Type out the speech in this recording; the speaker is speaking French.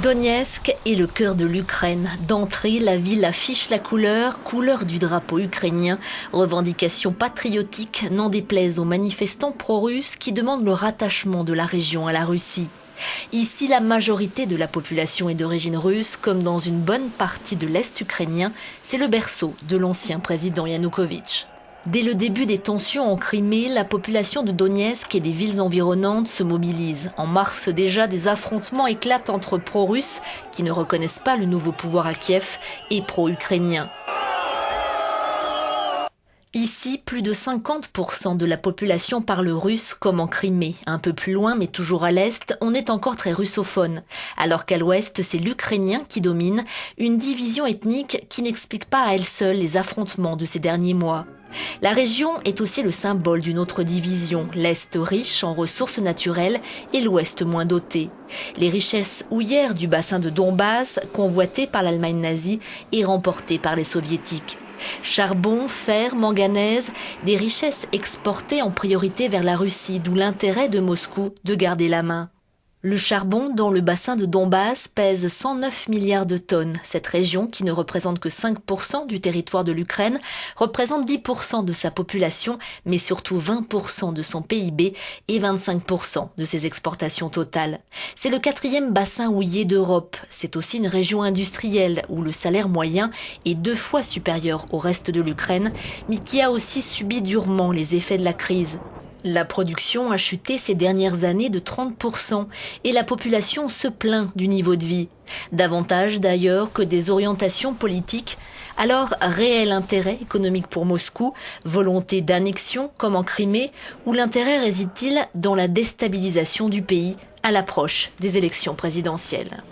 Donetsk est le cœur de l'Ukraine. D'entrée, la ville affiche la couleur du drapeau ukrainien. Revendication patriotique, n'en déplaise aux manifestants pro-russes qui demandent le rattachement de la région à la Russie. Ici, la majorité de la population est d'origine russe, comme dans une bonne partie de l'Est ukrainien. C'est le berceau de l'ancien président Yanukovych. Dès le début des tensions en Crimée, la population de Donetsk et des villes environnantes se mobilise. En mars déjà, des affrontements éclatent entre pro-russes, qui ne reconnaissent pas le nouveau pouvoir à Kiev, et pro-ukrainiens. Ici, plus de 50% de la population parle russe, comme en Crimée. Un peu plus loin, mais toujours à l'est, on est encore très russophone. Alors qu'à l'ouest, c'est l'ukrainien qui domine, une division ethnique qui n'explique pas à elle seule les affrontements de ces derniers mois. La région est aussi le symbole d'une autre division, l'Est riche en ressources naturelles et l'Ouest moins doté. Les richesses houillères du bassin de Donbass, convoitées par l'Allemagne nazie et remportées par les soviétiques. Charbon, fer, manganèse, des richesses exportées en priorité vers la Russie, d'où l'intérêt de Moscou de garder la main. Le charbon dans le bassin de Donbass pèse 109 milliards de tonnes. Cette région, qui ne représente que 5% du territoire de l'Ukraine, représente 10% de sa population, mais surtout 20% de son PIB et 25% de ses exportations totales. C'est le 4e bassin houillé d'Europe. C'est aussi une région industrielle où le salaire moyen est 2 fois supérieur au reste de l'Ukraine, mais qui a aussi subi durement les effets de la crise. La production a chuté ces dernières années de 30% et la population se plaint du niveau de vie. Davantage d'ailleurs que des orientations politiques. Alors, réel intérêt économique pour Moscou, volonté d'annexion comme en Crimée, ou l'intérêt réside-t-il dans la déstabilisation du pays à l'approche des élections présidentielles ?